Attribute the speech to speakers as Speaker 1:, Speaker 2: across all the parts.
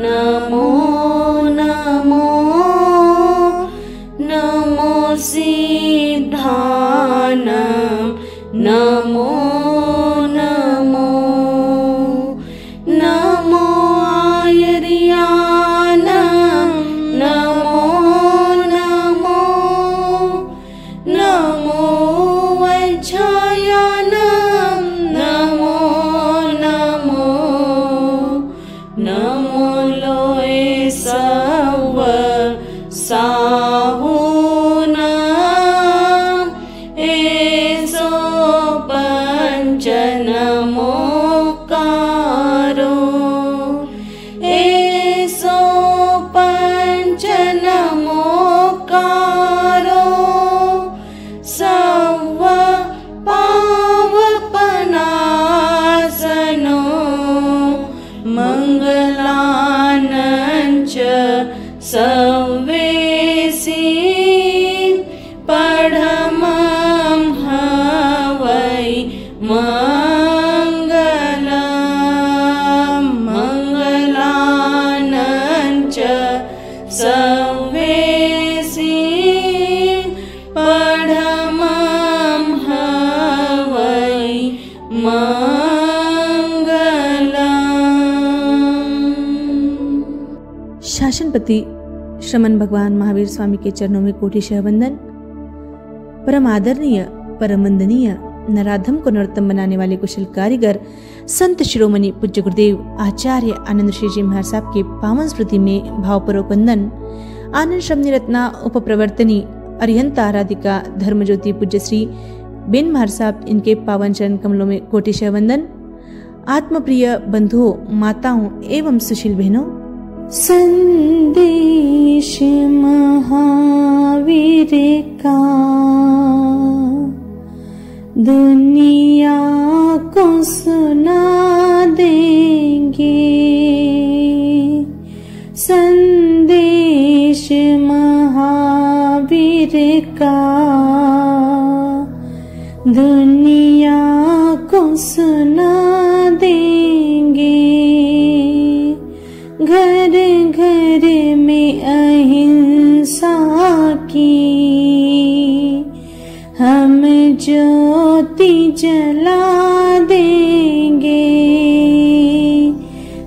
Speaker 1: नमो नमो नमो सिद्धानं नमो नमो नमो आयर्यानं नमो नमो नमो वज्रायनं नमो नमो नमो लोए सव साहुनां एसो पंच नमोकारो एसो पंच नमोकारो सव पावपनासनो मंगलानंच सवेसी पढ़मं हवै मंगलम् मंगलानंच सवेसी पढ़मं हवै मंगलम्।
Speaker 2: शासनपति श्रमण भगवान महावीर स्वामी के चरणों में कोटिशः वंदन। परम आदरणीय, परम वंदनीय, नराधम को नरोत्तम बनाने वाले कुशल कारीगर संत शिरोमणि पूज्य गुरुदेव आचार्य आनंद श्री जी महाराज साहब के पावन स्मृति में भावपूर्वक वंदन। आनंद श्रमणी रत्ना उपप्रवर्तनी अरिहंत आराधिका धर्म ज्योति पूज्य श्री बेन महाराज साहब, इनके पावन चरण कमलों में कोटिशः वंदन। आत्मप्रिय बंधुओं, माताओं एवं सुशील बहनों, संदेश महावीर का दुनिया को सुना देंगे। संदेश महावीर का दुनिया को सुना देंगे। घर घर में अहिंसा की हम ज्योति जला देंगे।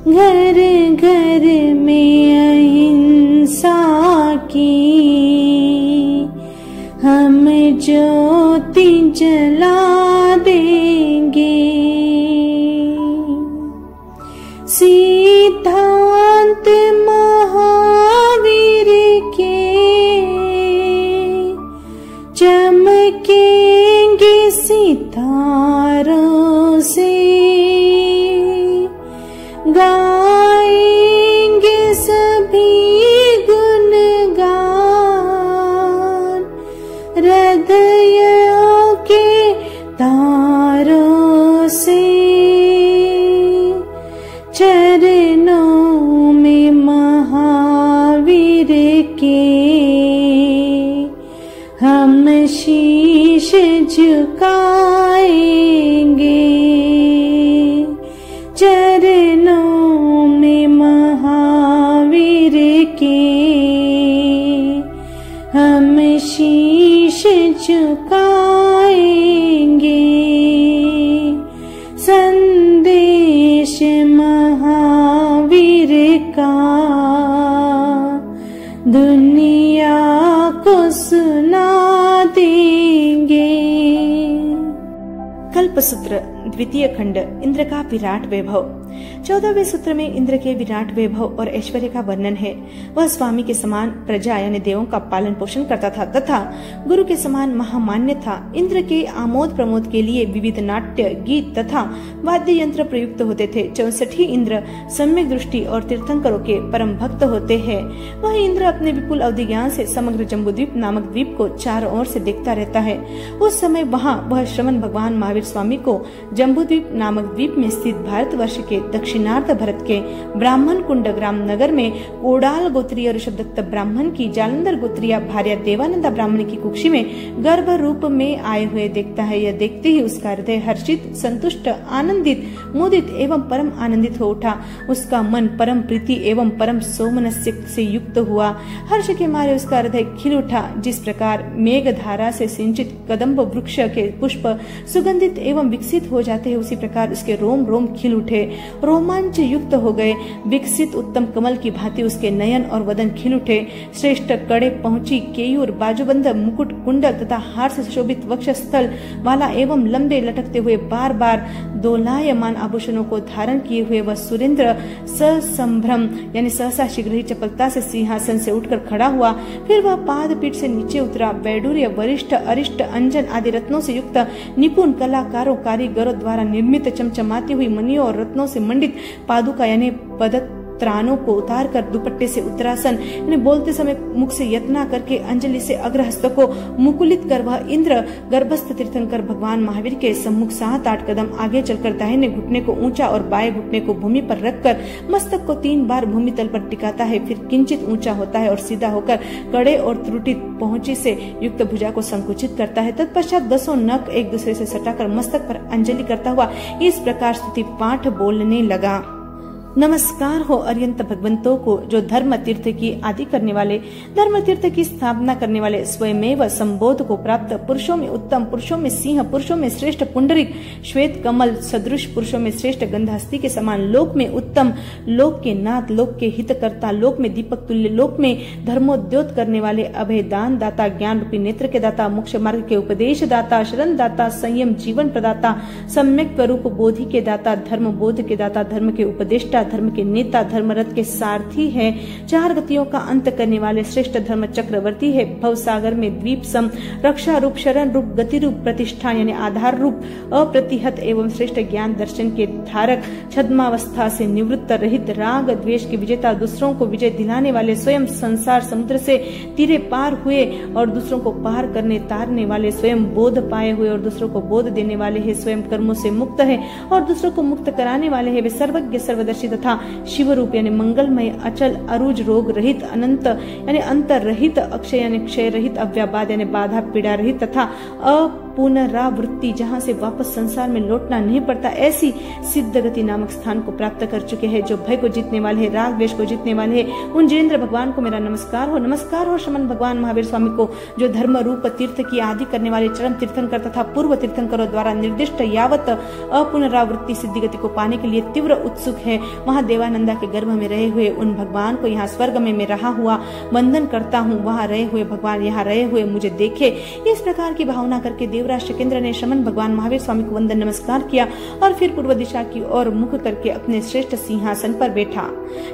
Speaker 2: घर घर में अहिंसा की हम ज्योति जला देंगे। सिद्धांत महावीर के चमकेंगे सितारों से। गाएंगे सभी गुणगान हृदयों के तारों से। चरणों में महावीर के हम शीश झुकाएंगे। चरणों में महावीर के हम शीश झुकाएंगे। संदेश महावीर का दुनिया को सुना देंगे। कल्पसूत्र द्वितीय खंड, इंद्र का विराट वैभव। 14वें सूत्र में इंद्र के विराट वैभव और ऐश्वर्य का वर्णन है। वह स्वामी के समान प्रजा यानी देवों का पालन पोषण करता था तथा गुरु के समान महामान्य था। इंद्र के आमोद प्रमोद के लिए विविध नाट्य, गीत तथा वाद्य यंत्र प्रयुक्त होते थे। 64 इंद्र सम्यक दृष्टि और तीर्थंकरों के परम भक्त होते हैं। वह इंद्र अपने विपुल अवधि ज्ञान से समग्र जम्बूद्वीप नामक द्वीप को चारों ओर से देखता रहता है। उस समय वहाँ वह श्रमण भगवान महावीर स्वामी को जम्बूद्वीप नामक द्वीप में स्थित भारतवर्ष के दक्षिण दक्षिणार्थ भरत के ब्राह्मण कुंड ग्राम नगर में कोडाल गोत्रीय ऋषभदत्त ब्राह्मण की जालंधर गोत्रीय भार्या देवानंदा ब्राह्मण की कुक्षी में गर्भ रूप में आए हुए देखता है। यह देखते ही उसका हृदय हर्षित, संतुष्ट, आनंदित, मोदित एवं परम आनंदित हो उठा। उसका मन परम प्रीति एवं परम सोमनस्य से युक्त हुआ। हर्ष के मारे उसका हृदय खिल उठा। जिस प्रकार मेघ धारा से सिंचित कदम्ब वृक्ष के पुष्प सुगंधित एवं विकसित हो जाते हैं, उसी प्रकार उसके रोम रोम खिल उठे, रोमांच युक्त हो गए। विकसित उत्तम कमल की भांति उसके नयन और वदन खिल उठे। श्रेष्ठ कड़े पहुंची केयूर, बाजूबंद, मुकुट, कुंडल तथा हार से सुशोभित वक्ष स्थल वाला एवं लंबे लटकते हुए बार बार दोलायमान आभूषणों को धारण किए हुए वह सुरेंद्र ससंभ्रम यानी सहसा शीघ्र ही चपलता से सिंहासन से उठकर खड़ा हुआ। फिर वह पाद पीठ से नीचे उतरा। वैडूर्य, वरिष्ठ, अरिष्ट, अंजन आदि रत्नों से युक्त निपुण कलाकारों कारीगरों द्वारा निर्मित चमचमाती हुई मणियों और रत्नों से मंडित पादुका यानी त्रानों को उतार कर दुपट्टे से उत्तरासन बोलते समय मुख से यत्ना करके अंजलि से अग्रहस्त को मुकुलित कर वह इंद्र गर्भस्थ तीर्थंकर भगवान महावीर के सम्मुख 7-8 कदम आगे चलकर दाहिने घुटने को ऊंचा और बाएं घुटने को भूमि पर रखकर मस्तक को 3 बार भूमि तल पर टिकाता है। फिर किंचित ऊंचा होता है और सीधा होकर कड़े और त्रुटि पहुंची से युक्त भुजा को संकुचित करता है। तत्पश्चात 10 नख एक दूसरे से सटाकर मस्तक पर अंजलि करता हुआ इस प्रकार स्तुति पाठ बोलने लगा। नमस्कार हो अर्यंत भगवंतों को, जो धर्म तीर्थ की आदि करने वाले, धर्म तीर्थ की स्थापना करने वाले, स्वयमेव संबोध को प्राप्त, पुरुषों में उत्तम, पुरुषों में सिंह, पुरुषों में श्रेष्ठ पुंडरीक, श्वेत कमल सदृश, पुरुषों में श्रेष्ठ गंधहस्ती के समान, लोक में उत्तम, लोक के नाथ, लोक के हितकर्ता, लोक में दीपक तुल्य, लोक में धर्मोद्योत करने वाले, अभय दान दाता, ज्ञान रूपी नेत्र के दाता, मोक्ष मार्ग के उपदेश दाता, शरण दाता, संयम जीवन प्रदाता, सम्यक स्वरूप बोधि के दाता, धर्म बोध के दाता, धर्म के उपदेष्टा, धर्म के नेता, धर्मरथ के सारथी है, 4 गतियों का अंत करने वाले, श्रेष्ठ धर्म चक्रवर्ती है, भव सागर में द्वीप सम, रक्षा रूप, शरण रूप, गति रूप, प्रतिष्ठा यानी आधार रूप, अप्रतिहत एवं श्रेष्ठ ज्ञान दर्शन के धारक, छद्मावस्था से निवृत्त, रहित, राग द्वेष के विजेता, दूसरों को विजय दिलाने वाले, स्वयं संसार समुद्र से तीरे पार हुए और दूसरों को पार करने तारने वाले, स्वयं बोध पाए हुए और दूसरों को बोध देने वाले है, स्वयं कर्मों से मुक्त है और दूसरों को मुक्त कराने वाले है, वे सर्वज्ञ सर्वदर्शी तथा शिव रूप यानी मंगलमय, अचल, अरुज, रोग रहित, अनंत यानी अंतर रहित, अक्षय यानी क्षय रहित, अव्याबाद यानी बाधा पीड़ा रहित तथा पुनरावृत्ति जहाँ से वापस संसार में लौटना नहीं पड़ता, ऐसी सिद्ध गति नामक स्थान को प्राप्त कर चुके हैं, जो भय को जीतने वाले हैं, राग द्वेष को जीतने वाले हैं, उन जिनेंद्र भगवान को मेरा नमस्कार हो। नमस्कार हो श्रमण भगवान महावीर स्वामी को, जो धर्म रूप तीर्थ की आदि करने वाले, चरम तीर्थंकर तथा पूर्व तीर्थंकरों द्वारा निर्दिष्ट यावत अपुनरावृत्ति सिद्धि गति को पाने के लिए तीव्र उत्सुक है। वहाँ देवानंदा के गर्भ में रहे हुए उन भगवान को यहाँ स्वर्ग में मैं रहा हुआ वंदन करता हूँ। वहाँ रहे हुए भगवान यहाँ रहे हुए मुझे देखे। इस प्रकार की भावना करके देवराज शकेंद्र ने श्रमण भगवान महावीर स्वामी को वंदन नमस्कार किया और फिर पूर्व दिशा की ओर मुख करके अपने श्रेष्ठ सिंहासन पर बैठा।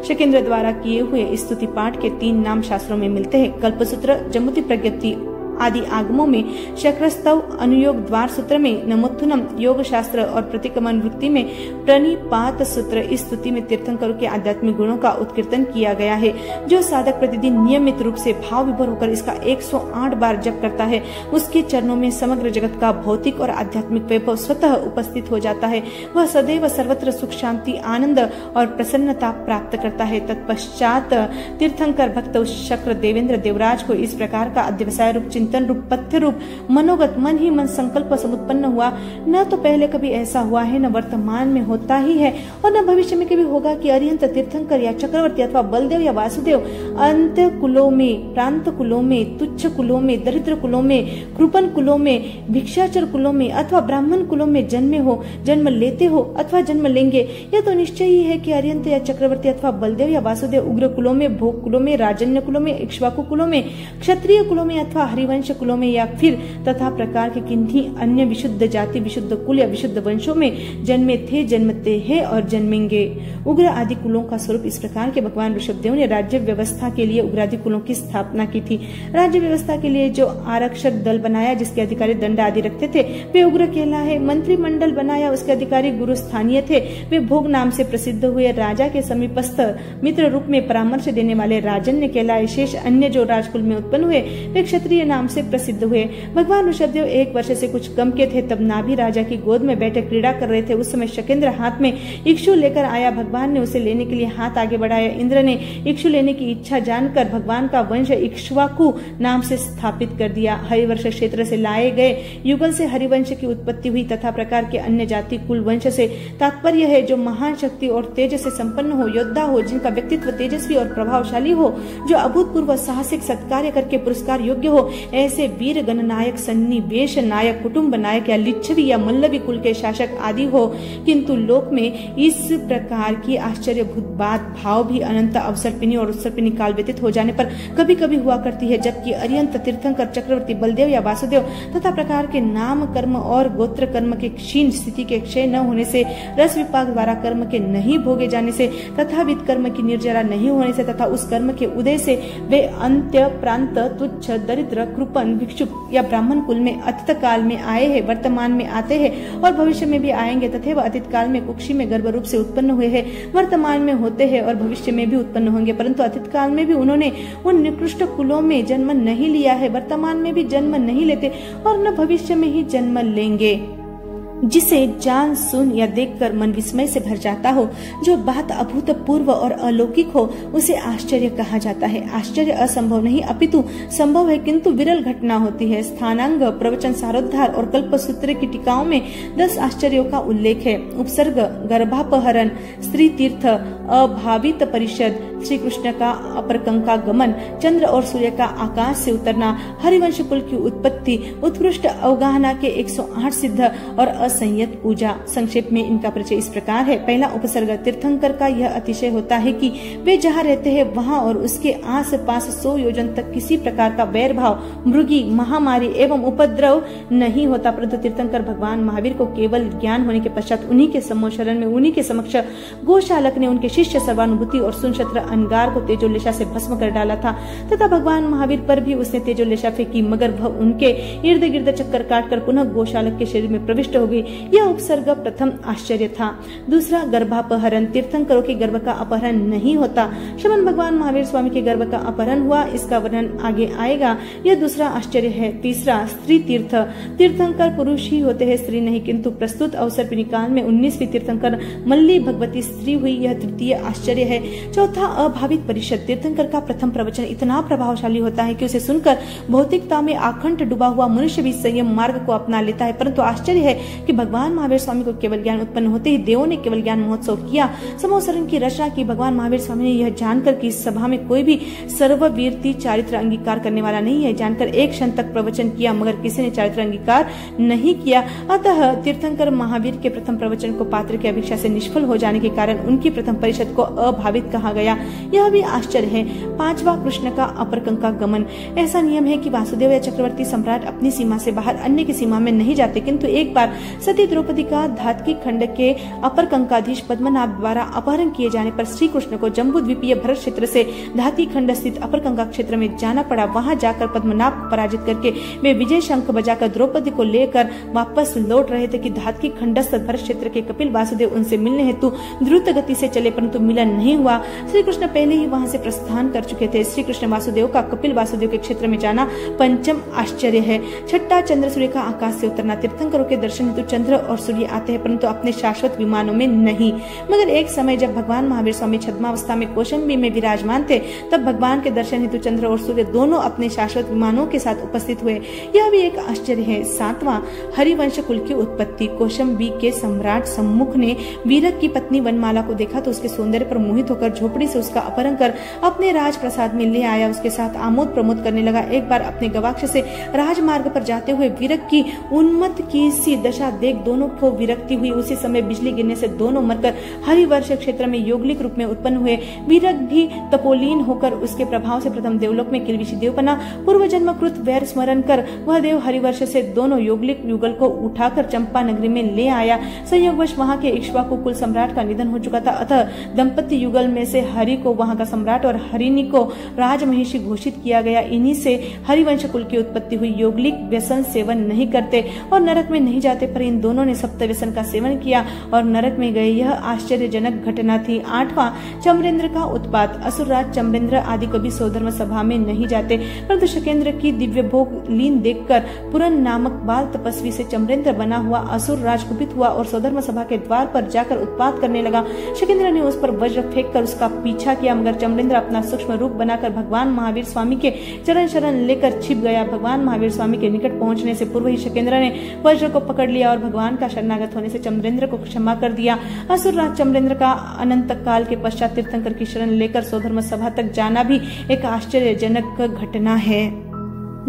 Speaker 2: शकेंद्र द्वारा किए हुए स्तुति पाठ के 3 नाम शास्त्रों में मिलते हैं। कल्पसूत्र, जम्बूति प्रज्ञप्ति आदि आगमों में, शक्रस्तव, अनुयोग द्वार सूत्र में, नमोत्थुनम योग शास्त्र और प्रतिक्रमण वृत्ति में प्रणिपात सूत्र इस स्तुति में तीर्थंकरों के आध्यात्मिक गुणों का उत्कीर्तन किया गया है। जो साधक प्रतिदिन नियमित रूप से भाव विभोर होकर इसका 108 बार जप करता है, उसके चरणों में समग्र जगत का भौतिक और आध्यात्मिक वैभव स्वतः उपस्थित हो जाता है। वह सदैव सर्वत्र सुख, शांति, आनंद और प्रसन्नता प्राप्त करता है। तत्पश्चात तीर्थंकर भक्त उस शक्र देवेंद्र देवराज को इस प्रकार का अध्यवसाय रूप, चिंतन रूप, पथ्य रूप, मनोगत मन ही मन संकल्प समुत्पन्न हुआ। न तो पहले कभी ऐसा हुआ है, न वर्तमान में होता ही है और न भविष्य में कभी होगा कि अरिहंत तीर्थंकर या चक्रवर्ती अथवा बलदेव या वासुदेव अंत्य कुलों में, प्रांत कुलों में, तुच्छ कुलों में, दरिद्र कुलों में, कृपन कुलों में, भिक्षाचर कुलों में अथवा ब्राह्मण कुलों में जन्मे हो, जन्म लेते हो अथवा जन्म लेंगे। यह तो निश्चय ही है कि अरिहंत या चक्रवर्ती अथवा बलदेव या वासुदेव उग्र कुलों में, भोग कुलों में, राजन्य कुलों में, इक्ष्वाकु कुलों में, क्षत्रिय कुलों में अथवा हरिवंश कुलों में या फिर तथा प्रकार के किन्हीं अन्य विशुद्ध जाति, विशुद्ध कुल या विशुद्ध वंशों में जन्मे थे, जन्मते हैं और जन्मेंगे। उग्र आदि कुलों का स्वरूप इस प्रकार के भगवान ऋषभदेव ने राज्य व्यवस्था के लिए उग्रादि कुलों की स्थापना की थी। राज्य व्यवस्था के लिए जो आरक्षक दल बनाया, जिसके अधिकारी दंड आदि रखते थे, वे उग्र कहलाए। मंत्रिमंडल बनाया, उसके अधिकारी गुरु स्थानीय थे, वे भोग नाम से प्रसिद्ध हुए। राजा के समीपस्थ मित्र रूप में परामर्श देने वाले राजन्य कहलाए। शेष अन्य जो राजकुल में उत्पन्न हुए, वे क्षत्रिय नाम नाम से प्रसिद्ध हुए। भगवान ऋषभदेव 1 वर्ष से कुछ कम के थे तब नाभि राजा की गोद में बैठे क्रीड़ा कर रहे थे। उस समय शकेंद्र हाथ में इक्षु लेकर आया। भगवान ने उसे लेने के लिए हाथ आगे बढ़ाया। इंद्र ने इक्षु लेने की इच्छा जानकर भगवान का वंश इक्ष्वाकु नाम से स्थापित कर दिया। हरिवर्ष क्षेत्र से लाए गए युगल से हरिवंश की उत्पत्ति हुई तथा प्रकार के अन्य जाति कुल वंश से तात्पर्य है जो महान शक्ति और तेज से संपन्न हो, योद्धा हो, जिनका व्यक्तित्व तेजस्वी और प्रभावशाली हो, जो अभूतपूर्व साहसिक सत्कार्य करके पुरस्कार योग्य हो, ऐसे वीर गणनायक, सन्निवेश नायक, कुटुंब नायक या लिच्छवी या मल्लवी कुल के शासक आदि हो। किंतु लोक में इस प्रकार की आश्चर्यभूत बात भाव भी अनंत अवसर्पिणी और उत्सर्पिणी काल व्यतीत हो जाने पर कभी कभी हुआ करती है, जबकि अरियंत, तीर्थंकर, चक्रवर्ती, बलदेव या वासुदेव तथा प्रकार के नाम कर्म और गोत्र कर्म के क्षीण स्थिति के क्षय न होने से, रस विपाक द्वारा कर्म के नहीं भोगे जाने से तथा विद कर्म की निर्जरा नहीं होने से तथा उस कर्म के उदय से वे अंत्य, प्रांत, तुच्छ, दरिद्र, कृपण, भिक्षुक या ब्राह्मण कुल में अतीत काल में आए हैं, वर्तमान में आते हैं और भविष्य में भी आएंगे तथा वह अतीत काल में कुक्षी में गर्भ रूप से उत्पन्न हुए हैं, वर्तमान में होते हैं और भविष्य में भी उत्पन्न होंगे, परंतु अतीत काल में भी उन्होंने उन निकृष्ट कुलों में जन्म नहीं लिया है, वर्तमान में भी जन्म नहीं लेते और न भविष्य में ही जन्म लेंगे। जिसे जान सुन या देखकर मन विस्मय से भर जाता हो, जो बात अभूतपूर्व और अलौकिक हो, उसे आश्चर्य कहा जाता है। आश्चर्य असंभव नहीं अपितु संभव है, किंतु विरल घटना होती है। स्थानांग, प्रवचन सारोद्धार और कल्पसूत्र की टीकाओं में 10 आश्चर्यों का उल्लेख है। उपसर्ग, गर्भापहरण, स्त्री तीर्थ, अभावित परिषद, श्री कृष्ण का अपरकंका गमन, चंद्र और सूर्य का आकाश से उतरना, हरिवंश कुल की उत्पत्ति, उत्कृष्ट अवगाहना के 108 सिद्ध और असंयत पूजा। संक्षेप में इनका परिचय इस प्रकार है। पहला उपसर्ग, तीर्थंकर का यह अतिशय होता है कि वे जहाँ रहते हैं वहाँ और उसके आस पास 100 योजन तक किसी प्रकार का वैर भाव, मृगी, महामारी एवं उपद्रव नहीं होता, परंतु तीर्थंकर भगवान महावीर को केवल ज्ञान होने के पश्चात उन्हीं के सम्मोचरण में, उन्हीं के समक्ष गोशालक ने उनके शिष्य सर्वानुभूति और सुनक्षत्र अंगार को तेजोलेशा से भस्म कर डाला था तथा भगवान महावीर पर भी उसने तेजोलेशा फेंकी, मगर वह उनके इर्द गिर्द चक्कर काटकर पुनः गोशालक के शरीर में प्रविष्ट हो गई। यह उपसर्ग प्रथम आश्चर्य था। दूसरा, गर्भापहरण, तीर्थंकरों के गर्भ का अपहरण नहीं होता, श्रमण भगवान महावीर स्वामी के गर्भ का अपहरण हुआ, इसका वर्णन आगे आएगा। यह दूसरा आश्चर्य है। तीसरा, स्त्री तीर्थ, तीर्थंकर पुरुष ही होते हैं, स्त्री नहीं, किंतु प्रस्तुत अवसर्पिणी काल में 19वीं तीर्थंकर मल्ली भगवती स्त्री हुई, यह तृतीय आश्चर्य है। चौथा, अभावित परिषद, तीर्थंकर का प्रथम प्रवचन इतना प्रभावशाली होता है कि उसे सुनकर भौतिकता में आखंड डूबा हुआ मनुष्य भी संयम मार्ग को अपना लेता है, परंतु आश्चर्य है कि भगवान महावीर स्वामी को केवल ज्ञान उत्पन्न होते ही देवों ने केवल ज्ञान महोत्सव किया, समोसरण की रचना की। भगवान महावीर स्वामी ने यह जानकर कि इस सभा में कोई भी सर्ववीरती चारित्र अंगीकार करने वाला नहीं है, जानकर 1 क्षण तक प्रवचन किया, मगर किसी ने चारित्र अंगीकार नहीं किया। अतः तीर्थंकर महावीर के प्रथम प्रवचन को पात्र की अपेक्षा से निष्फल हो जाने के कारण उनकी प्रथम परिषद को अभावित कहा गया, यह भी आश्चर्य है। पांचवा, कृष्ण का अपरकंका गमन। ऐसा नियम है कि वासुदेव या चक्रवर्ती सम्राट अपनी सीमा से बाहर अन्य की सीमा में नहीं जाते, किंतु एक बार सती द्रौपदी का धातकी खंड के अपर कंकाधीश पद्मनाभ द्वारा अपहरण किए जाने पर श्री कृष्ण को जम्बूद्वीपीय भरत क्षेत्र से धाती खंड स्थित अपर कंका क्षेत्र में जाना पड़ा। वहां जाकर पद्मनाभ को पराजित करके वे विजय शंख बजाकर द्रौपदी को लेकर वापस लौट रहे थे कि धातकी खंडस्थ भरत क्षेत्र के कपिल वासुदेव उनसे मिलने हेतु द्रुत गति से चले, परंतु मिलन नहीं हुआ। श्री कृष्ण पहले ही वहां से प्रस्थान कर चुके थे। श्री कृष्ण वासुदेव का कपिल वासुदेव के क्षेत्र में जाना पंचम आश्चर्य है। छठा, चंद्र सूर्य का आकाश से उतरना। तीर्थंकरों के दर्शन हेतु चंद्र और सूर्य आते हैं, परंतु अपने शाश्वत विमानों में नहीं। मगर एक समय जब भगवान महावीर स्वामी छद्मावस्था में कौशाम्बी में विराजमान थे, तब भगवान के दर्शन हेतु चंद्र और सूर्य दोनों अपने शाश्वत विमानों के साथ उपस्थित हुए, यह भी एक आश्चर्य है। सातवां, हरिवंश कुल की उत्पत्ति। कौशाम्बी के सम्राट सम्मुख ने वीरक की पत्नी वनमाला को देखा तो उसके सौंदर्य पर मोहित होकर झोपड़ी से उसका अपहरण कर अपने राजप्रसाद में ले आया, उसके साथ आमोद प्रमोद करने लगा। एक बार अपने गवाक्ष से राजमार्ग पर जाते हुए वीरक की उन्मत्त की सी दशा देख दोनों को विरक्ति हुई। उसी समय बिजली गिरने से दोनों मरकर हरिवर्ष क्षेत्र में योगलिक रूप में उत्पन्न हुए। वीरक भी तपोलीन होकर उसके प्रभाव से प्रथम देवलोक में किलबिशी देव बना। पूर्व जन्म कृत वैर स्मरण कर वह देव हरिवर्ष से दोनों योगलिक युगल को उठाकर चंपा नगरी में ले आया। संयोगवश वहां के इक्ष्वाकु कुल सम्राट का निधन हो चुका था, अतः दंपति युगल में से हरि को वहां का सम्राट और हरिणी को राजमहिषी घोषित किया गया। इन्हीं से हरिवंश कुल की उत्पत्ति हुई। योगलिक व्यसन सेवन नहीं करते और नरक में नहीं जाते, पर इन दोनों ने सप्त व्यसन का सेवन किया और नरक में गए। यह आश्चर्यजनक घटना थी। 8वां, चमरेंद्र का उत्पात। असुरराज चमरेंद्र आदि कभी स्वधर्म सभा में नहीं जाते, परंतु शकेंद्र की दिव्य भोग लीन देखकर पुरन नामक बाल तपस्वी से चमरेंद्र बना हुआ असुर राज कुपित हुआ और स्वधर्म सभा के द्वार पर जाकर उत्पात करने लगा। शकेंद्र ने उस पर वज्र फेंक कर उसका पीछा किया, मगर चमरेंद्र अपना सूक्ष्म रूप बनाकर भगवान महावीर स्वामी के चरण शरण लेकर छिप गया। भगवान महावीर स्वामी के निकट पहुंचने से पूर्व ही शकेंद्र ने वज्र को पकड़ लिया और भगवान का शरणागत होने से चमरेंद्र को क्षमा कर दिया। असुर राज चमरेंद्र का अनंत काल के पश्चात तीर्थंकर की शरण लेकर स्वधर्म सभा तक जाना भी एक आश्चर्यजनक घटना है।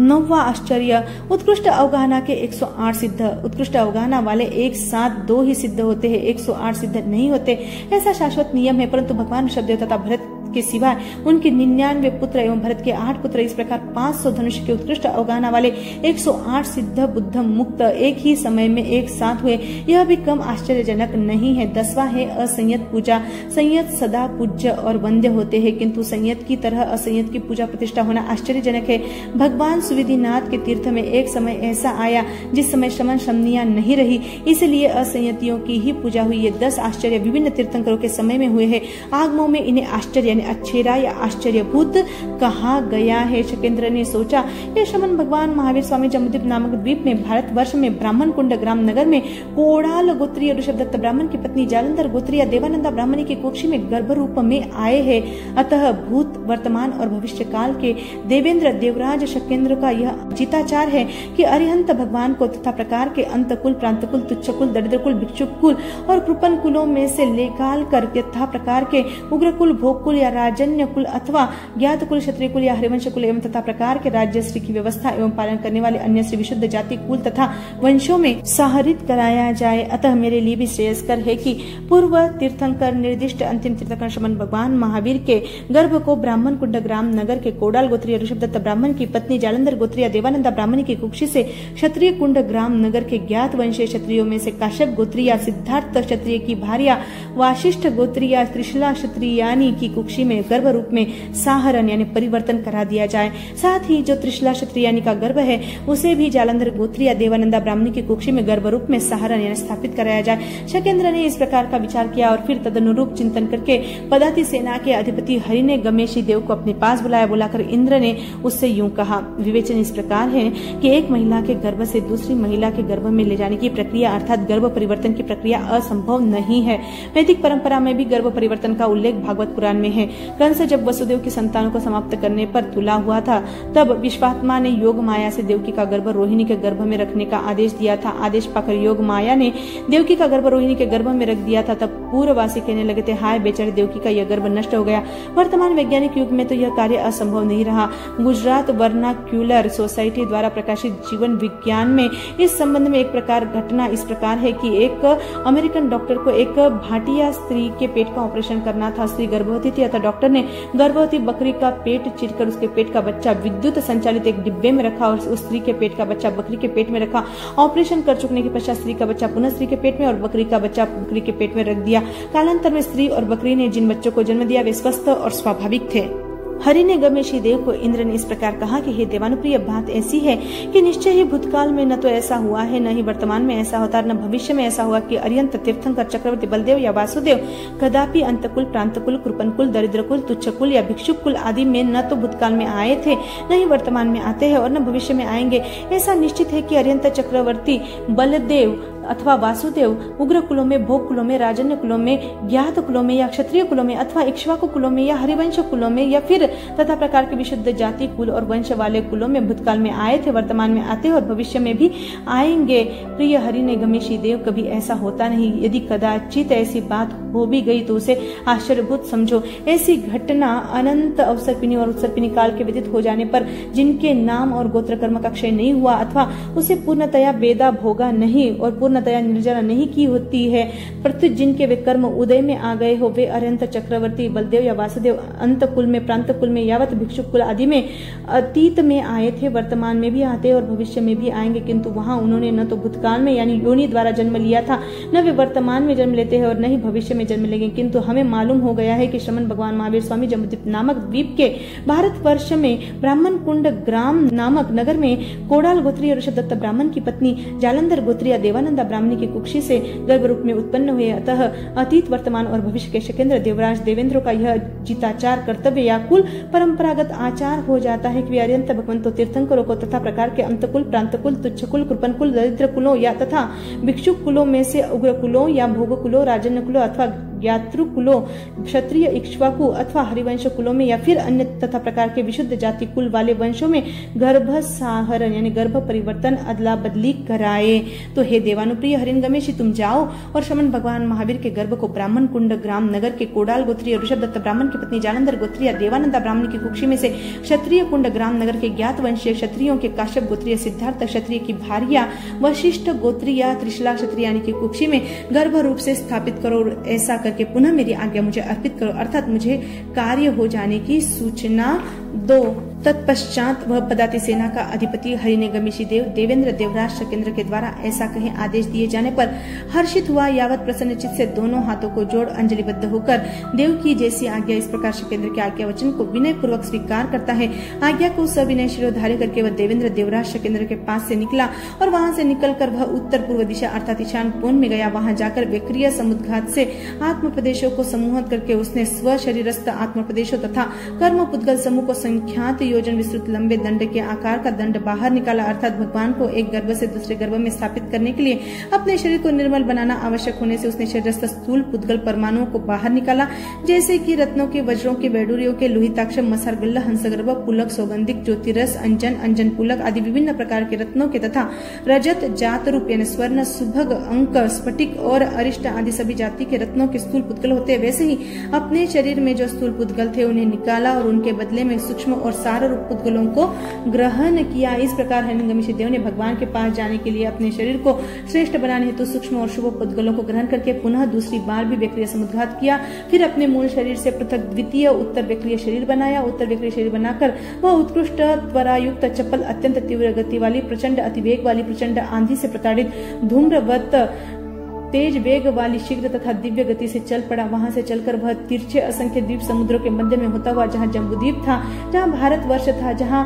Speaker 2: 9वां आश्चर्य, उत्कृष्ट अवगाहना के 108 सिद्ध। उत्कृष्ट अवगाहना वाले एक साथ 2 ही सिद्ध होते हैं, 108 सिद्ध नहीं होते, ऐसा शाश्वत नियम है। परंतु भगवान ऋषभदेव तथा भरत के सिवाय उनके 99 पुत्र एवं भरत के 8 पुत्र, इस प्रकार 500 धनुष के उत्कृष्ट अवगाहना वाले 108 सिद्ध बुद्ध मुक्त एक ही समय में एक साथ हुए, यह भी कम आश्चर्यजनक नहीं है। 10वां है असंयत पूजा। संयत सदा पूज्य और वंद्य होते हैं, किंतु संयत की तरह असंयत की पूजा प्रतिष्ठा होना आश्चर्यजनक है। भगवान सुविधिनाथ के तीर्थ में एक समय ऐसा आया जिस समय श्रमण शमनिया नहीं रही, इसलिए असंयतियों की ही पूजा हुई। ये 10 आश्चर्य विभिन्न तीर्थंकरों के समय में हुए हैं। आगमों में इन्हें आश्चर्य अच्छेरा या आश्चर्यभूत कहा गया है। शकेंद्र ने सोचा, यह श्रमण भगवान महावीर स्वामी जम्बूद्वीप नामक द्वीप में भारतवर्ष में ब्राह्मण कुंड ग्राम नगर में कोड़ाल गोत्रीय ऋषभदत्त ब्राह्मण की पत्नी जालंधर गोत्रीय देवानंदा ब्राह्मणी की कुक्षी में गर्भ रूप में आए हैं। अतः भूत, वर्तमान और भविष्य काल के देवेंद्र देवराज शकेंद्र का यह जिताचार है कि अरिहंत भगवान को तथा प्रकार के अंतकुल, प्रांतकुल, तुच्छकुल, दरिद्रकुल, भिक्षुकुल और कृपन कुलों में से लेकाल कर यथा प्रकार के उग्रकुल, भोगकुल या राजन्य कुल अथवा ज्ञात कुल, क्षत्रिय कुल या हरिवंश कुल एवं तथा प्रकार के राज्यश्री की व्यवस्था एवं पालन करने वाले अन्य श्री विशुद्ध जाति कुल तथा वंशों में साहरित कराया जाए। अतः मेरे लिए भी श्रेयस्कर है कि पूर्व तीर्थंकर निर्दिष्ट अंतिम तीर्थंकर श्रमण भगवान महावीर के गर्भ को ब्राह्मण कुंड ग्राम नगर के कोडाल गोत्रीय ऋषभदत्त ब्राह्मण की पत्नी जालंधर गोत्रीय देवानंदा ब्राह्मणी की कुक्षी से क्षत्रिय कुंड ग्राम नगर के ज्ञात वंशीय क्षत्रियों में से काश्यप गोत्रीय सिद्धार्थ क्षत्रिय की भार्या वाशिष्ठ गोत्रीय त्रिशला क्षत्रियानी की कुक्षी में गर्भ रूप में साहरण यानी परिवर्तन करा दिया जाए। साथ ही जो त्रिशला क्षत्रियानी का गर्भ है उसे भी जालंधर गोत्रीय देवानंदा ब्राह्मणी की कुक्षी में गर्भ रूप में साहरण यानी स्थापित कराया जाए। शकेंद्र ने इस प्रकार का विचार किया और फिर तदनुरूप चिंतन करके पदाति सेना के अधिपति हरि ने गमेशी देव को अपने पास बुलाया। बुलाकर इंद्र ने उससे यूं कहा, विवेचन इस प्रकार है कि एक महिला के गर्भ से दूसरी महिला के गर्भ में ले जाने की प्रक्रिया अर्थात गर्भ परिवर्तन की प्रक्रिया असंभव नहीं है। वैदिक परंपरा में भी गर्भ परिवर्तन का उल्लेख भागवत पुराण में है। कंस जब वसुदेव की संतानों को समाप्त करने पर तुला हुआ था, तब विश्वात्मा ने योग माया से देवकी का गर्भ रोहिणी के गर्भ में रखने का आदेश दिया था। आदेश पाकर योग माया ने देवकी का गर्भ रोहिणी के गर्भ में रख दिया था। तब पूर्ववासी कहने लगे थे, हाय बेचारे देवकी का यह गर्भ नष्ट हो गया। वर्तमान वैज्ञानिक युग में तो यह कार्य असंभव नहीं रहा। गुजरात वर्नाक्यूलर सोसाइटी द्वारा प्रकाशित जीवन विज्ञान में इस संबंध में एक प्रकार घटना इस प्रकार है कि एक अमेरिकन डॉक्टर को एक भाटिया स्त्री के पेट का ऑपरेशन करना था। स्त्री गर्भवती थी, अतः डॉक्टर ने गर्भवती बकरी का पेट चीरकर उसके पेट का बच्चा विद्युत संचालित एक डिब्बे में रखा और उस स्त्री के पेट का बच्चा बकरी के पेट में रखा। ऑपरेशन कर चुकने के पश्चात स्त्री का बच्चा पुनः स्त्री के पेट में और बकरी का बच्चा बकरी के पेट में रख दिया। कालांतर में स्त्री और बकरी ने जिन बच्चों को जन्म दिया वे स्वस्थ और स्वाभाविक थे। हरि ने गमेशी देव को इंद्र ने इस प्रकार कहा कि हे देवानुप्रिय, बात ऐसी है कि निश्चय ही भूतकाल में न तो ऐसा हुआ है, न ही वर्तमान में ऐसा होता, न भविष्य में ऐसा हुआ कि अरिहंत तीर्थंकर चक्रवर्ती बलदेव या वासुदेव कदापि अंतकुल, प्रांतकुल, कृपनकुल, दरिद्रकुल, तुच्छकुल या भिक्षुकुल आदि में न तो भूतकाल में आए थे, न ही वर्तमान में आते हैं और न भविष्य में आएंगे। ऐसा निश्चित है कि अरिहंत चक्रवर्ती बलदेव अथवा वासुदेव उग्र कुलों में, भोग कुलों में, राजन्य कुलों में, ज्ञात कुलों में या क्षत्रिय कुलों में अथवा इक्ष्वाकु कुलों में या हरिवंश कुलों में या फिर तथा प्रकार के विशुद्ध जाति कुल और वंश वाले कुलों में भूतकाल में आए थे, वर्तमान में आते हैं और भविष्य में भी आएंगे। प्रिय हरि ने गमेशी देव, कभी ऐसा होता नहीं। यदि कदाचित ऐसी बात हो भी गई तो उसे आश्चर्यभूत समझो। ऐसी घटना अनंत अवसर्पिणी और उत्सर्पिणी काल के व्यतीत हो जाने पर जिनके नाम और गोत्र कर्म का क्षय नहीं हुआ अथवा उसे पूर्णतया बेदा भोगा नहीं और पूर्णतया निर्जरा नहीं की होती है, प्रत्युत जिनके वे कर्म उदय में आ गए हो, वे अरिहंत चक्रवर्ती बलदेव या वासुदेव अंत कुल में, प्रांत कुल में, यावत भिक्षु कुल आदि में अतीत में आए थे, वर्तमान में भी आते और भविष्य में भी आएंगे। किंतु वहां उन्होंने न तो भूतकाल में यानी योनि द्वारा जन्म लिया था, न वे वर्तमान में जन्म लेते हैं और न ही भविष्य में जन्म लेंगे। किंतु हमें मालूम हो गया है कि श्रमण भगवान महावीर स्वामी जम्बूद्वीप नामक द्वीप के भारतवर्ष में ब्राह्मण कुंड ग्राम नामक नगर में कोडाल गोत्रीय ऋषभदत्त ब्राह्मण की पत्नी जालंधर गोत्रीय देवानंद देवानंदा ब्राह्मणी की कुक्षी से गर्भ रूप में उत्पन्न हुए। अतः अतीत, वर्तमान और भविष्य के शकेंद्र देवराज देवेंद्र का यह जिताचार कर्तव्य या कुल परंपरागत आचार हो जाता है कि वे अत्यंत भगवंतों, तीर्थंकरों को तथा प्रकार के अंतकुल, प्रांतकुल, तुच्छकुल, कृपन कुल, दरिद्र कुलों या तथा भिक्षुक कुलों में से उग्र कुलों या भोग कुलों, राजन्य कुलों अथवा ज्ञातृ कुलों, क्षत्रिय, इक्ष्वाकु अथवा हरिवंश कुलों में या फिर अन्य तथा प्रकार के विशुद्ध जाति कुल वाले वंशों में गर्भसाहरण यानी गर्भ परिवर्तन अदला बदली कराए। तो हे देवानुप्रिय हरिणगमेशी, तुम जाओ और श्रमण भगवान महावीर के गर्भ को ब्राह्मण कुंड ग्राम नगर के कोडाल गोत्रीय ऋषभ दत्त ब्राह्मण की पत्नी जालंधर गोत्रीय देवानंदा ब्राह्मणी की कुक्षी में से क्षत्रिय कुंड ग्राम नगर के ज्ञात वंशीय क्षत्रियों के काश्यप गोत्रीय सिद्धार्थ क्षत्रिय की भार्या वशिष्ठ गोत्रीय त्रिशला क्षत्रिय यानी की कुक्षी में गर्भ रूप से स्थापित करो। ऐसा करके पुनः मेरी आज्ञा मुझे अर्पित करो, अर्थात मुझे कार्य हो जाने की सूचना दो। तत्पश्चात वह पदाति सेना का अधिपति हरिणगमेशी देव देवेंद्र देवराज शकेंद्र के द्वारा ऐसा कहे आदेश दिए जाने पर हर्षित हुआ। यावत प्रसन्नचित्त से दोनों हाथों को जोड़ अंजलिबद्ध होकर देव की जैसी आज्ञा इस प्रकार शकेंद्र के आज्ञा वचन को विनय पूर्वक स्वीकार करता है। आज्ञा को सविनय शिरोधार्य करके वह देवेंद्र देवराज शकेंद्र के पास से निकला और वहां से निकलकर वह उत्तर पूर्व दिशा अर्थात ईशान कोण में गया। वहां जाकर विक्रिय समुद्घात से आत्मप्रदेशों को समूहित करके उसने स्व शरीरस्थ आत्मप्रदेशों तथा कर्म पुद्गल समूह को संख्यात योजन विस्तृत लंबे दंड के आकार का दंड बाहर निकाला। अर्थात भगवान को एक गर्भ से दूसरे गर्भ में स्थापित करने के लिए अपने शरीर को निर्मल बनाना आवश्यक होने से उसने शरीरस्थ स्थूल पुद्गल परमाणुओं को बाहर निकाला, जैसे कि रत्नों के, वज्रों के, वैडूर्यों के, लोहिताक्ष, मसरगल्ल, हंसगर्भ, पुलक, सौगंधिक, ज्योतिरस, अंजन, अंजन पुलक आदि विभिन्न प्रकार के रत्नों के तथा रजत जात रूप यानी स्वर्ण, सुभग, अंक, स्फटिक और अरिष्ट आदि सभी जाति के रत्नों के स्थूल पुद्गल होते हैं। वैसे ही अपने शरीर में जो स्थूल पुद्गल थे उन्हें निकाला और उनके बदले में सूक्ष्म और सार रूप पुद्गलों को ग्रहण किया। इस प्रकार हरिणगमेशी देव ने भगवान के पास जाने के लिए अपने शरीर को श्रेष्ठ बनाने हेतु सूक्ष्म और शुभ पुद्गलों को ग्रहण करके पुनः दूसरी बार भी वैक्रिय समुद्घात किया। फिर अपने मूल शरीर से पृथक द्वितीय उत्तर वैक्रिय शरीर बनाया। उत्तर वैक्रिय शरीर बनाकर वह उत्कृष्ट त्वरायुक्त चपल, अत्यंत तीव्र गति वाली, प्रचंड अतिवेग वाली, प्रचंड आंधी से प्रताड़ित, धूम्रवत तेज वेग वाली शीघ्र तथा दिव्य गति से चल पड़ा। वहां से चलकर वह तिरछे असंख्य द्वीप समुद्रों के मध्य में होता हुआ जहां जम्बूद्वीप था, जहां भारतवर्ष था, जहां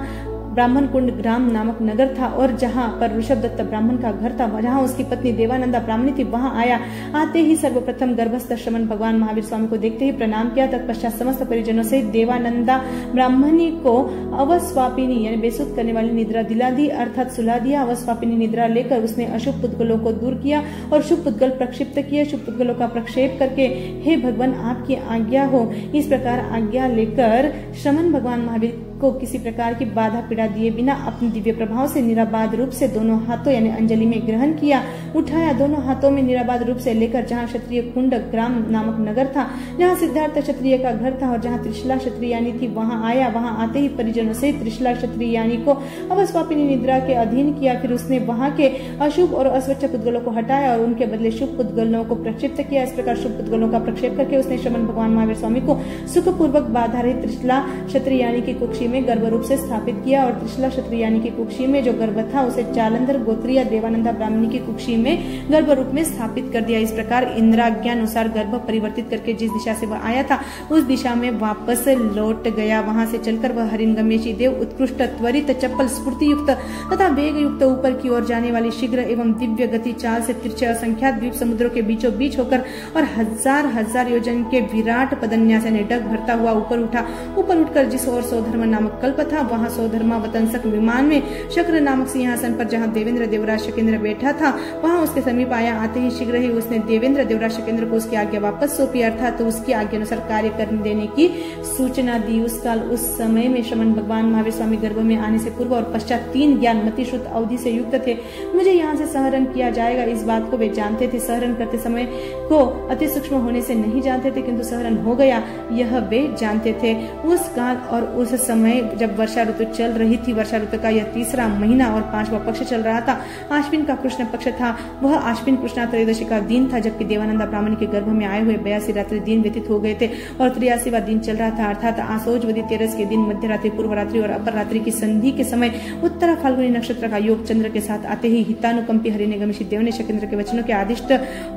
Speaker 2: ब्राह्मण कुंड ग्राम नामक नगर था और जहां पर ऋषभ दत्त ब्राह्मण का घर था, जहां उसकी पत्नी देवानंदा ब्राह्मणी थी, वहां आया। आते ही सर्वप्रथम गर्भस्थ श्रमण भगवान महावीर स्वामी को देखते ही प्रणाम किया। तत्पश्चात समस्त परिजनों से देवानंदा ब्राह्मणी को अवस्वापिनी यानी बेसुध करने वाली निद्रा दिला दी, अर्थात सुला दिया। अवस्वापिनी निद्रा लेकर उसने अशुभ पुद्गलों को दूर किया और शुभ पुद्गल प्रक्षिप्त किए। शुभ पुद्गलों का प्रक्षेप करके हे भगवान आपकी आज्ञा हो, इस प्रकार आज्ञा लेकर श्रमण भगवान महावीर को किसी प्रकार की बाधा पीड़ा दिए बिना अपने दिव्य प्रभाव से निराबाद रूप से दोनों हाथों यानी अंजलि में ग्रहण किया, उठाया। दोनों हाथों में निराबाद रूप से लेकर जहां क्षत्रिय कुंड ग्राम नामक नगर था, जहां सिद्धार्थ क्षत्रिय का घर था और जहां त्रिशला क्षत्रियानी थी, वहां आया। वहां आते ही परिजनों से त्रिशला क्षत्रियानी को अवस्वापिनी निद्रा के अधीन किया। फिर उसने वहां के अशुभ और अस्वच्छ पुद्गलों को हटाया और उनके बदले शुभ पुद्गलों को प्रक्षिप्त किया। इस प्रकार शुभ पुद्गलों का प्रक्षेप करके उसने श्रमण भगवान महावीर स्वामी को सुखपूर्वक बाधा रहित त्रिशला क्षत्रियानी की कुक्षी में गर्भ रूप से स्थापित किया और त्रिशला क्षत्रियानी की कुक्षी में जो गर्भ था उसे जालंधर गोत्रीय देवानंदा ब्राह्मणी की कुक्षी में गर्भ रूप में स्थापित कर दिया। इस प्रकार इंद्राज्ञानुसार गर्भ परिवर्तित करके जिस दिशा से वह आया था उस दिशा में वापस लौट गया। वहां से चलकर वह हरिणगमेशी देव उत्कृष्ट, त्वरित, चपल, स्फूर्ति युक्त तथा वेग युक्त ऊपर की ओर जाने वाली शीघ्र एवं दिव्य गति चाल से तिरछे असंख्यात द्वीप समुद्रों के बीचों बीच होकर और हजार हजार योजन के विराट पदन्यास ने डग भरता हुआ ऊपर उठा। ऊपर उठकर जिस ओर सौधर्म नामक कल्प था वहां सौधर्मा वतंसक विमान में शक्र नामक सिंहासन पर जहां देवेंद्र देवराज शकेंद्र बैठा था वहां उसके समीप आया। आते ही शीघ्र ही उसने देवेंद्र देवराज शकेंद्र को उसकी आज्ञा वापस सौंपी, अर्थात तो उसकी आज्ञा अनुसार कार्य करने देने की सूचना दी। उस काल उस समय में श्रमण भगवान महावीर स्वामी गर्भ में आने से पूर्व और पश्चात 3 ज्ञान मति शुद्ध अवधि से युक्त थे। मुझे यहाँ से सहरण किया जाएगा इस बात को वे जानते थे। सहरण करते समय को अति सूक्ष्म होने से नहीं जानते थे, किंतु सहरण हो गया यह वे जानते थे। उस काल और उस समय जब वर्षा ऋतु चल रही थी, वर्षा ऋतु का यह तीसरा महीना और 5वां पक्ष चल रहा था। आश्विन का कृष्ण पक्ष था। वह आश्विन कृष्णा त्रयोदशी का दिन था, जबकि देवानंदा ब्राह्मणी के गर्भ में आए हुए 82 रात्रि दिन व्यतीत हो गए थे और 83वां दिन चल रहा था, अर्थात आसोजवदी तेरस के दिन मध्य रात्रि, पूर्व रात्रि और अपर रात्रि की संधि के समय उत्तरा फाल्गुनी नक्षत्र का योग चंद्र के साथ आते ही हितानुकंपी हरिणगमेशी देव ने शकेंद्र के वचनों के आदिष्ट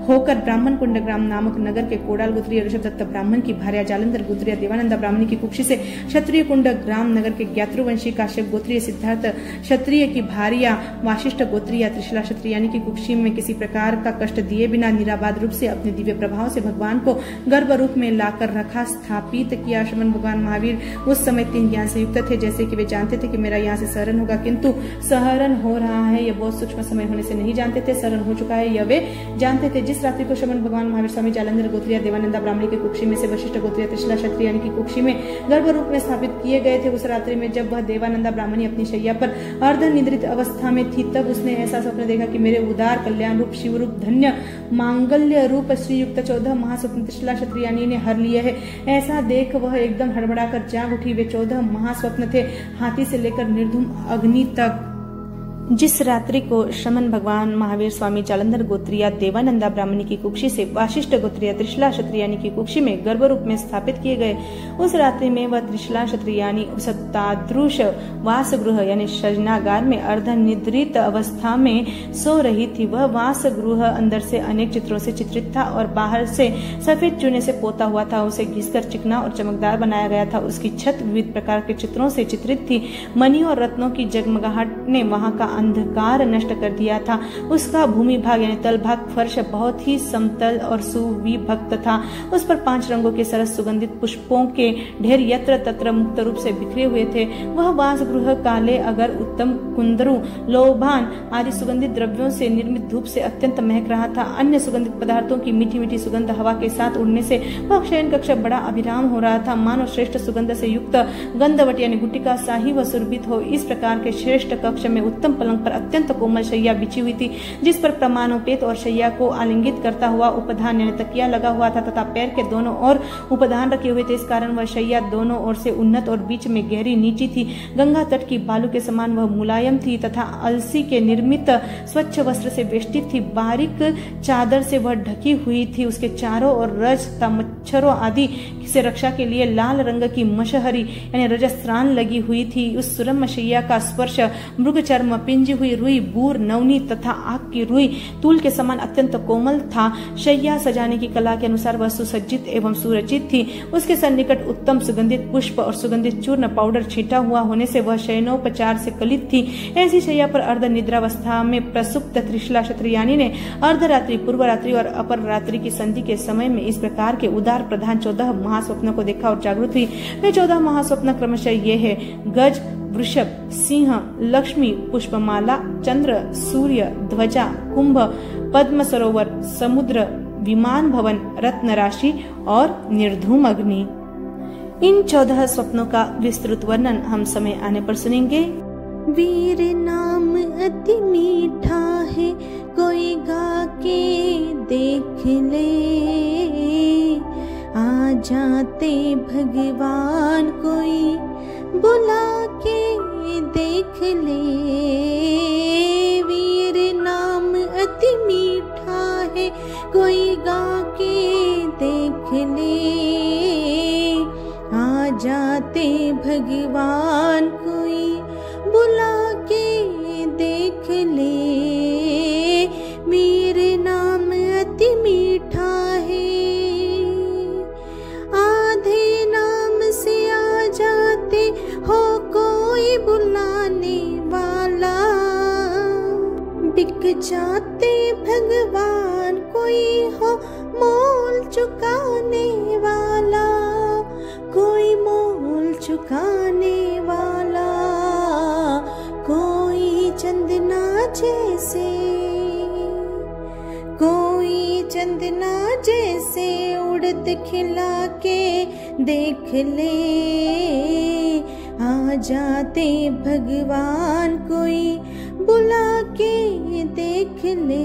Speaker 2: होकर ब्राह्मण कुंड ग्राम नामक नगर के कोडाल गोत्रीय ऋषभ दत्त ब्राह्मण की भार्या जालंधर गोत्रीय देवानंदा ब्राह्मणी की कुक्षी से क्षत्रिय कुंड ग्राम रामनगर के ज्ञातृवंशी काश्यप गोत्रीय सिद्धार्थ क्षत्रिय की भारिया वाशिष्ठ गोत्रीय त्रिशला क्षत्रियानी की कुक्षी में किसी प्रकार का कष्ट दिए बिना निराबाद रूप से अपने दिव्य प्रभाव से भगवान को गर्भ रूप में लाकर रखा, स्थापित किया। श्रमण भगवान महावीर उस समय 3 ज्ञान से युक्त थे, जैसे कि वे जानते थे कि मेरा यहाँ से सहरण होगा, किंतु सहरण हो रहा है यह बहुत सूक्ष्म समय होने से नहीं जानते थे। सहरण हो चुका है यह वे जानते थे। जिस रात्रि को श्रमण भगवान महावीर स्वामी जालंधर गोत्रिया देवानंदा ब्राह्मणी की कुक्षी में से वशिष्ठ गोत्रिया त्रिशला क्षत्रियानी की कुक्षी में गर्भ रूप में स्थापित किए गए थे, उस रात्रि में जब वह देवानंदा ब्राह्मणी अपनी शैया पर अर्धनिद्रित अवस्था में थी, तब उसने ऐसा स्वप्न देखा कि मेरे उदार कल्याण रूप शिव रूप धन्य मांगल्य रूप श्री युक्त 14 महास्वप्न त्रिशला क्षत्रियानी ने हर लिए है। ऐसा देख वह एकदम हड़बड़ाकर जाग उठी। वे 14 महास्वप्न थे, हाथी से लेकर निर्धूम अग्नि तक। जिस रात्रि को श्रमण भगवान महावीर स्वामी जालंधर गोत्रिया देवानंदा ब्राह्मणी की कुक्षी से वाशिष्ठ गोत्रिया त्रिशला क्षत्रियानी की कुक्षी में गर्भ रूप में स्थापित किए गए, उस रात्रि में वह त्रिशला क्षत्रियानी उस तादृश वासगृह यानी शयनागार में अर्धनिद्रित अवस्था में सो रही थी। वह वासगृह अंदर से अनेक चित्रों से चित्रित था और बाहर से सफेद चूने से पोता हुआ था। उसे घिसकर चिकना और चमकदार बनाया गया था। उसकी छत विविध प्रकार के चित्रों से चित्रित थी। मणियों और रत्नों की जगमगाहट ने वहां का अंधकार नष्ट कर दिया था। उसका भूमि भाग यानी तल भाग फर्श बहुत ही समतल और सुविभक्त था। उस पर 5 रंगों के सरस सुगंधित पुष्पों के ढेर यत्र तत्र मुक्त रूप से बिखरे हुए थे। वह वासगृह काले अगर, उत्तम कुंदरू, लोभान आदि सुगंधित द्रव्यों से निर्मित धूप से अत्यंत महक रहा था। अन्य सुगंधित पदार्थों की मीठी मीठी सुगंध हवा के साथ उड़ने से वह शयन कक्ष बड़ा अभिराम हो रहा था, मानो श्रेष्ठ सुगंध से युक्त गंधवट यानी गुटिका सा ही वह सुरभित हो। इस प्रकार के श्रेष्ठ कक्ष में उत्तम पलंग पर अत्यंत कोमल शैया बिछी हुई थी, जिस पर प्रमाणोपेत और शैया को आलिंगित करता हुआ उपधान यानी तकिया लगा हुआ था तथा पैर के दोनों ओर उपधान रखे हुए थे। इस कारण वह शैया दोनों ओर से उन्नत और बीच में गहरी नीची थी। गंगा तट की बालू के समान वह मुलायम थी तथा अलसी के निर्मित स्वच्छ वस्त्र से वेष्टित थी। बारीक चादर से वह ढकी हुई थी। उसके चारों ओर रज तथा मच्छरों आदि से रक्षा के लिए लाल रंग की मशहरी यानी रजस्त्रान लगी हुई थी। उस सुरम्य शैया का स्पर्श मृग चर्म, पिंजी हुई रुई, बूर, नवनी तथा आग की रुई तूल के समान अत्यंत कोमल था। शैया सजाने की कला के अनुसार वह सुसज्जित एवं सुरचित थी। उसके सन्निकट उत्तम सुगंधित पुष्प और सुगंधित चूर्ण पाउडर छीटा हुआ होने से वह शयनोपचार से कलित थी। ऐसी शैया पर अर्ध निद्रावस्था में प्रसुप्त त्रिशला क्षत्रियानी ने अर्धरात्रि, पूर्व रात्रि और अपर रात्रि की संधि के समय में इस प्रकार के उदार प्रधान 14 महास्वप्नों को देखा और जागृत हुई। वे 14 महास्वप्न क्रमशः ये है: गज, वृषभ, सिंह, लक्ष्मी, पुष्पमाला, चंद्र, सूर्य, ध्वजा, कुंभ, पद्म सरोवर, समुद्र, विमान भवन, रत्न राशि और निर्धूम अग्नि। इन 14 स्वप्नों का विस्तृत वर्णन हम समय आने पर सुनेंगे।
Speaker 1: वीर नाम अति मीठा है, कोई गा के देख ले, आ जाते भगवान कोई बुला के देख ले। वीर नाम अति मीठा है, कोई गा के देख ले, आ जाते भगवान कोई बुला के देख ले। वीर नाम अति मीठा है, आधे नाम से आ जाते हो कोई बुलाने वाला, बिक जाते भगवान कोई हो मोल चुकाने वाला, कोई मोल चुकाने वाला। कोई चंदना जैसे, कोई चंदना जैसे उड़द खिला के देख ले, आ जाते भगवान कोई बुला के देख ले।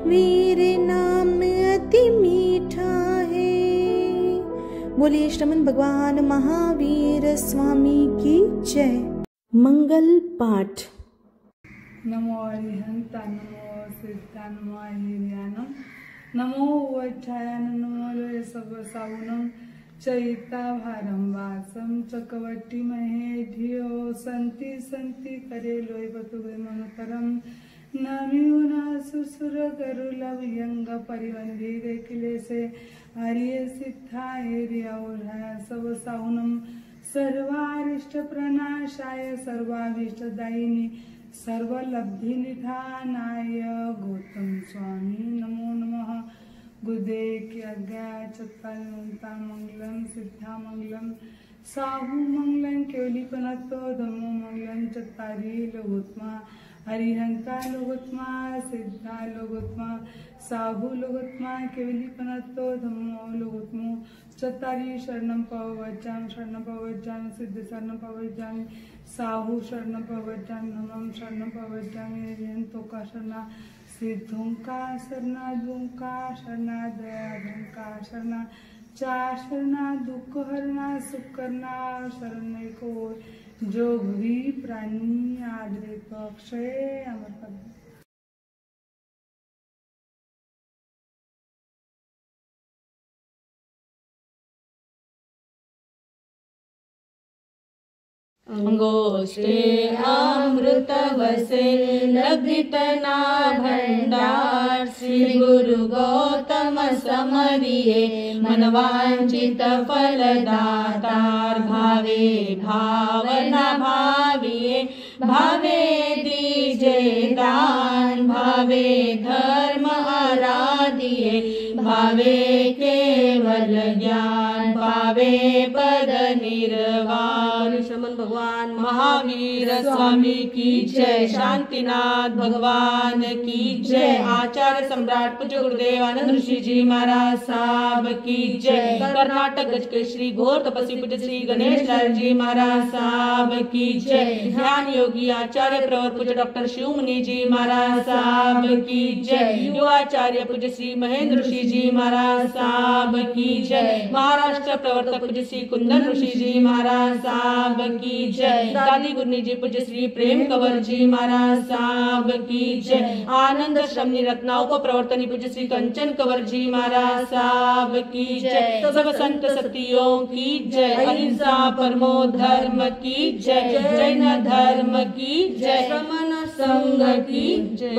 Speaker 1: वीर नाम अति मीठा है। बोलिए श्रमण भगवान महावीर स्वामी की जय। मंगल पाठ।
Speaker 3: नमो अरिहंता, नमो सिद्धा, नमो हिरियानम, नमो वैठायन, नमो लोय सब साउनम, चैता भारम वासम चकवटी महे धियो संति संति करे लोय बतुगे मनोतरम, नमियुना सुसुर गरुला व्यंग परिवंधी देखले से आर्य सिद्धा एरिया उठाया सब साउनम, सर्वारिष्ट प्रणाशाय सर्वाभीष्टदायिने सर्वलब्धिनिधानाय गौतम स्वामी नमो नमः। गुरुदेव की आज्ञा चत्वारिंशता मंगलम सिद्धामंगलम साहुमंगलम केवलीपनतो धम्मो मंगलम चत्तारि लोकोत्तमा हरिहंता लोकोत्तमा सिद्धा लोकोत्तमा साहु लोकोत्तमा केवलीपनतो धम्मो लोकोत्तमो चत्तारि शरणं पवज्जामि सिद्ध शरणं पवज्जामि साहु शरणं पवज्जामि धम्मं शरणं पवज्जामि हरिहंतो का शरणा सिद्धों का शरणा द्वों का शरणा दयाधन का शरणा चार शरणा दुख हरना सुख करना शरण को जो भी प्राणी आदरे अक्षय अमर पद।
Speaker 1: अंगोष्ठे अमृत वसे लभितना भंडार श्री गुरु गौतम समरिये मनवांचित फलदातार भावे भावना भाविये भावे दीजे दान भावे धर्म आराधिये भावे केवल ज्ञान पावे पद निर्वाण। श्रमण भगवान महावीर स्वामी की जय। शांतिनाथ भगवान की जय। आचार्य सम्राट पूज्य गुरुदेव आनंद ऋषि जी महाराज साहब की जय। कर्नाटक गज के श्री घोर तपस्वी पूज्य श्री गणेश लाल जी महाराज साहब की जय। ध्यान योगी आचार्य प्रवर पूज्य डॉक्टर शिव मुनि जी महाराज साहब की जय। युवाचार्य पूज्य श्री महेंद्र ऋषि जी महाराज साहब की जय। महाराष्ट्र प्रवर्तक पूज्य श्री कुंदन ऋषि जी महाराज साहब की जय। दादी गुरनी जी पूज्य श्री प्रेम कंवर जी महाराज साहब की जय। आनंद श्रमणी रत्ना उप प्रवर्तनी पूज्य श्री कंचन कंवर जी महाराज साहब की जय। सब संत सतियों की जय। अहिंसा परमो धर्म की जय। जैन धर्म की जय। श्रमण संघ की जय।